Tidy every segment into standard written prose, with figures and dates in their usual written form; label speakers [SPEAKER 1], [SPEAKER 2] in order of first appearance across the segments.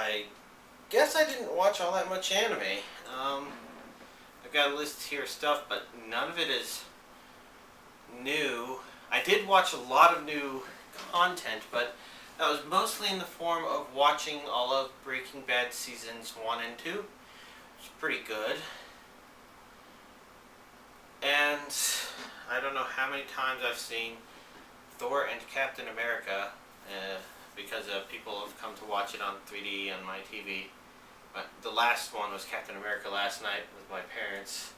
[SPEAKER 1] I guess I didn't watch all that much anime. I've got a list here of stuff, but none of it is new. I did watch a lot of new content, but that was mostly in the form of watching all of Breaking Bad seasons 1 and 2. It's pretty good. And I don't know how many times I've seen Thor and Captain America because people have come to watch it on 3D on my TV. But the last one was Captain America last night with my parents.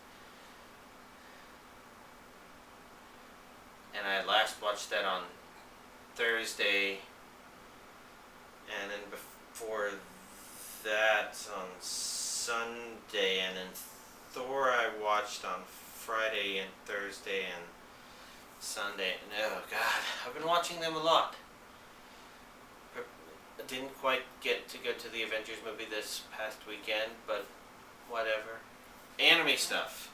[SPEAKER 1] And I last watched that on Thursday. And then before that on Sunday. And then Thor I watched on Friday and Thursday and Sunday. And oh god, I've been watching them a lot. I didn't quite get to go to the Avengers movie this past weekend, but whatever. Anime stuff.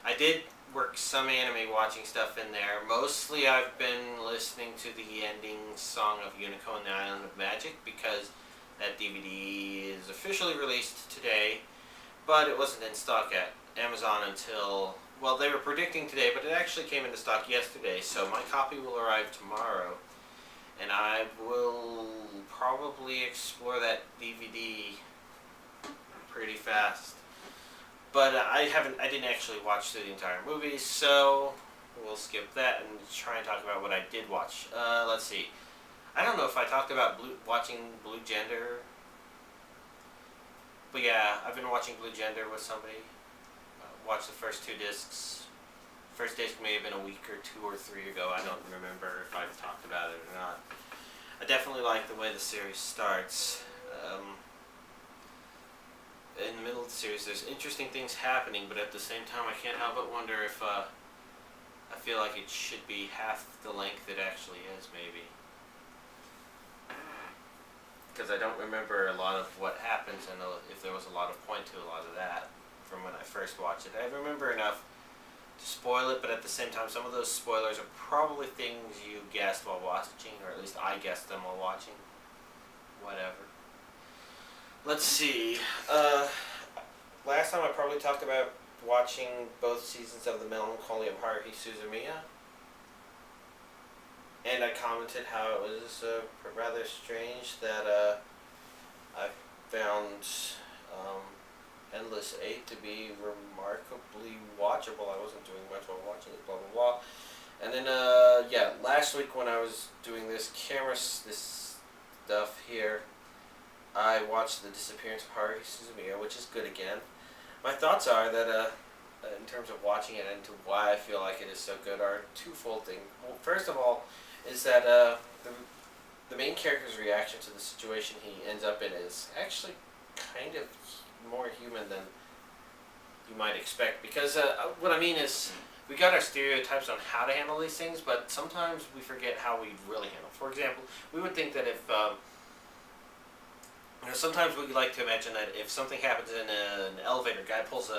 [SPEAKER 1] I did work some anime watching stuff in there. Mostly I've been listening to the ending song of Unico and the Island of Magic because that DVD is officially released today, but it wasn't in stock at Amazon until, well, they were predicting today, but it actually came into stock yesterday, so my copy will arrive tomorrow. And I will probably explore that DVD pretty fast. But I didn't actually watch through the entire movie, so we'll skip that and try and talk about what I did watch. Let's see. I don't know if I talked about watching Blue Gender. But yeah, I've been watching Blue Gender with somebody. Watched the first 2 discs. First disc may have been a week or 2 or 3 ago. I don't remember if I've talked about it or not. I definitely like the way the series starts. In the middle of the series, there's interesting things happening, but at the same time, I can't help but wonder if I feel like it should be half the length it actually is, maybe. Because I don't remember a lot of what happens, and if there was a lot of point to a lot of that from when I first watched it. I remember enough to spoil it, but at the same time, some of those spoilers are probably things you guessed while watching, or at least I guessed them while watching. Whatever. Let's see. Last time I probably talked about watching both seasons of The Melancholy of Haruhi Suzumiya. And I commented how it was rather strange that I found Endless 8 to be remarkably watchable. I wasn't doing much while watching it, blah blah blah. And then yeah, last week when I was doing this stuff here, I watched The Disappearance of Haruhi Suzumiya, which is good again. My thoughts are that in terms of watching it and to why I feel like it is so good are twofold things. Well, first of all, is that the main character's reaction to the situation he ends up in is actually kind of more human than you might expect. Because what I mean is, we got our stereotypes on how to handle these things, but sometimes we forget how we really handle. For example, we would think that if sometimes we like to imagine that if something happens in an elevator, guy pulls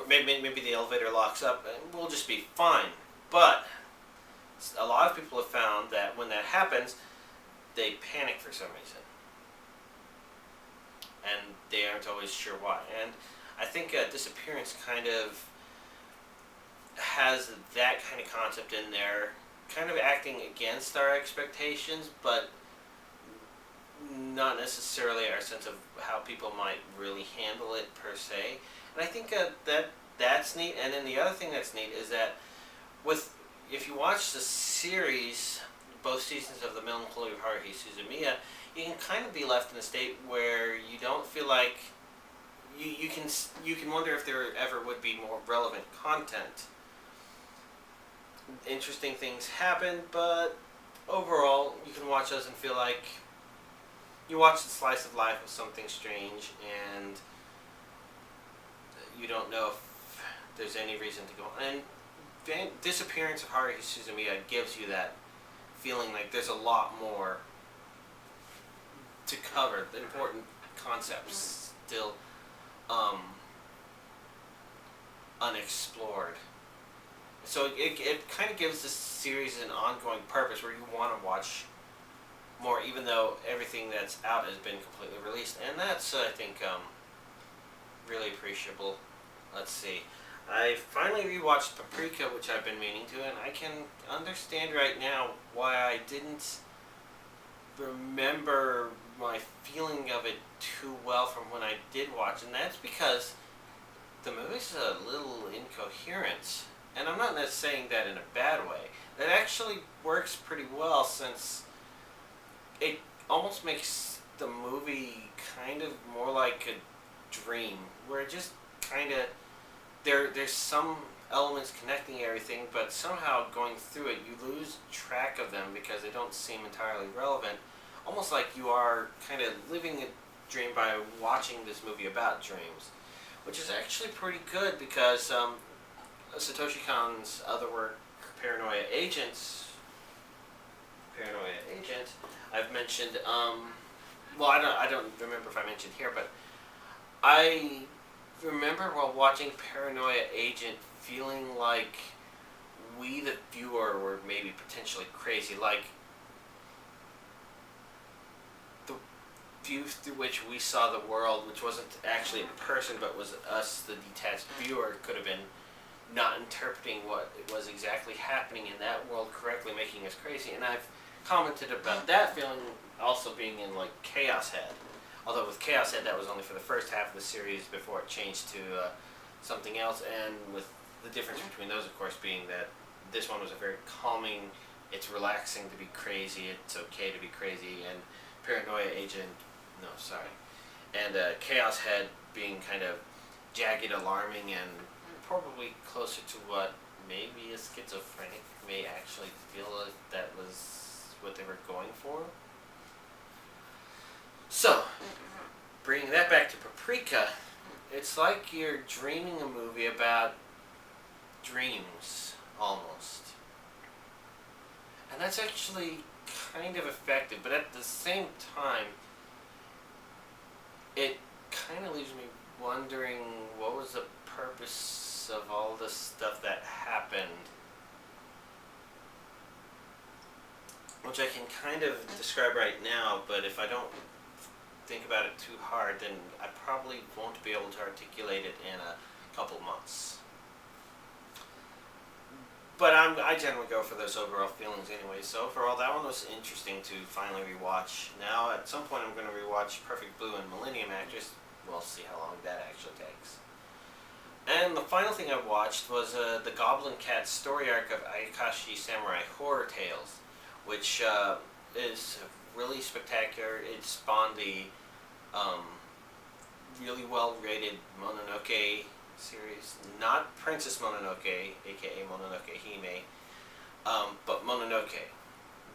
[SPEAKER 1] maybe the elevator locks up, and we'll just be fine. But a lot of people have found that when that happens, they panic for some reason. And they aren't always sure why. And I think Disappearance kind of has that kind of concept in there, kind of acting against our expectations, but not necessarily our sense of how people might really handle it per se. And I think that's neat. And then the other thing that's neat is that if you watch the series, both seasons of The Melancholy of Haruhi Suzumiya, you can kind of be left in a state where you don't feel like you can wonder if there ever would be more relevant content. Interesting things happen, but overall, you can watch those and feel like you watch the slice of life of something strange, and you don't know if there's any reason to go on. And Disappearance of Haruhi Suzumiya gives you that feeling like there's a lot more to cover, the important concepts still unexplored. So it kind of gives the series an ongoing purpose where you want to watch more, even though everything that's out has been completely released, and that's I think really appreciable. Let's see. I finally rewatched Paprika, which I've been meaning to, and I can understand right now why I didn't remember my feeling of it too well from when I did watch, and that's because the movie's a little incoherent. And I'm not saying that in a bad way. That actually works pretty well, since it almost makes the movie kind of more like a dream, where it just kind of there's some elements connecting everything, but somehow going through it you lose track of them because they don't seem entirely relevant. Almost like you are kind of living a dream by watching this movie about dreams, which is actually pretty good because Satoshi Kon's other work, Paranoia Agent, I've mentioned. Well, I don't remember if I mentioned here, but I remember while watching Paranoia Agent feeling like we, the viewer, were maybe potentially crazy, like the view through which we saw the world, which wasn't actually a person but was us, the detached viewer, could have been not interpreting what it was exactly happening in that world correctly, making us crazy. And I've commented about that feeling also being in like Chaos Head. Although with Chaos Head, that was only for the first half of the series before it changed to something else. And with the difference between those, of course, being that this one was a very calming, it's relaxing to be crazy, it's okay to be crazy, and Paranoia Agent, no, sorry. And Chaos Head being kind of jagged, alarming, and probably closer to what maybe a schizophrenic may actually feel like that was what they were going for. So, bringing that back to Paprika, it's like you're dreaming a movie about dreams, almost. And that's actually kind of effective, but at the same time, it kind of leaves me wondering what was the purpose of all this stuff that happened. Which I can kind of describe right now, but if I don't think about it too hard, then I probably won't be able to articulate it in a couple months. But I generally go for those overall feelings anyway, so overall that one was interesting to finally rewatch. Now at some point I'm going to rewatch Perfect Blue and Millennium Actress. We'll see how long that actually takes. And the final thing I watched was the Goblin Cat story arc of Ayakashi Samurai Horror Tales, which is really spectacular. It spawned the really well-rated Mononoke series. Not Princess Mononoke, aka Mononoke Hime, but Mononoke.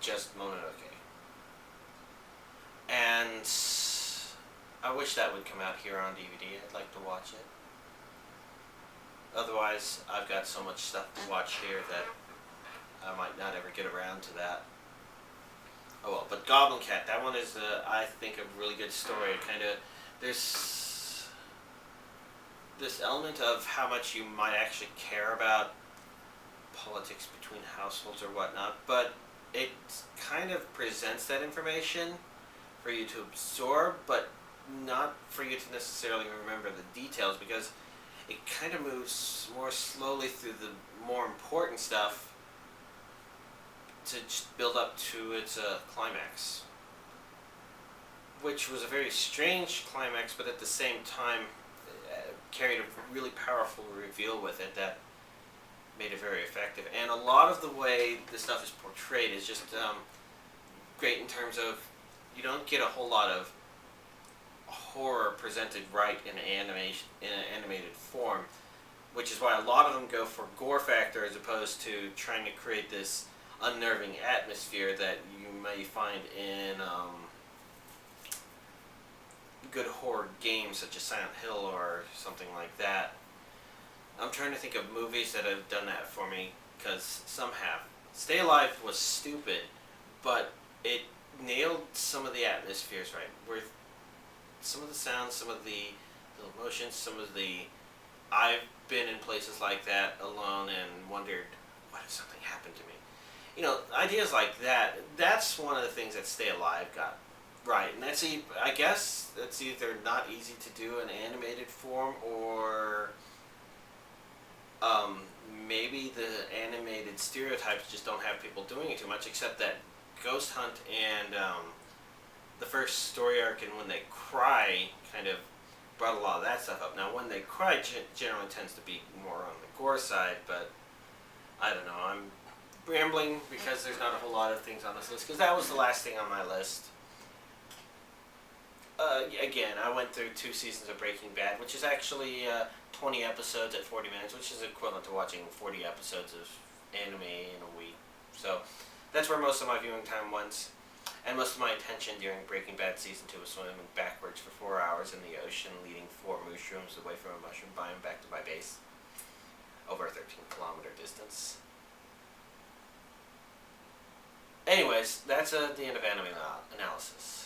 [SPEAKER 1] Just Mononoke. And I wish that would come out here on DVD. I'd like to watch it. Otherwise, I've got so much stuff to watch here that I might not ever get around to that. Oh well, but Goblin Cat, that one is, I think, a really good story. Kind of, there's this element of how much you might actually care about politics between households or whatnot, but it kind of presents that information for you to absorb, but not for you to necessarily remember the details, because it kind of moves more slowly through the more important stuff to just build up to its climax, which was a very strange climax, but at the same time carried a really powerful reveal with it that made it very effective. And a lot of the way this stuff is portrayed is just great in terms of you don't get a whole lot of horror presented right in animation, in an animated form, which is why a lot of them go for gore factor as opposed to trying to create this unnerving atmosphere that you may find in good horror games such as Silent Hill or something like that. I'm trying to think of movies that have done that for me, because some have. Stay Alive was stupid, but it nailed some of the atmospheres right. Where some of the sounds, some of the emotions, some of the... I've been in places like that alone and wondered, what if something happened to me? ideas like that. That's one of the things that Stay Alive got right, and I guess that's either not easy to do in animated form, or um, maybe the animated stereotypes just don't have people doing it too much. Except that Ghost Hunt and the first story arc and When They Cry kind of brought a lot of that stuff up. Now, When They Cry generally tends to be more on the gore side, but I don't know. I'm rambling because there's not a whole lot of things on this list, because that was the last thing on my list. Again, I went through 2 seasons of Breaking Bad, which is actually 20 episodes at 40 minutes, which is equivalent to watching 40 episodes of anime in a week. So that's where most of my viewing time went. And most of my attention during Breaking Bad Season 2 was swimming backwards for 4 hours in the ocean, leading 4 mushrooms away from a mushroom biome back to my base. Over a 13-kilometer distance. Anyways, that's the end of anime analysis.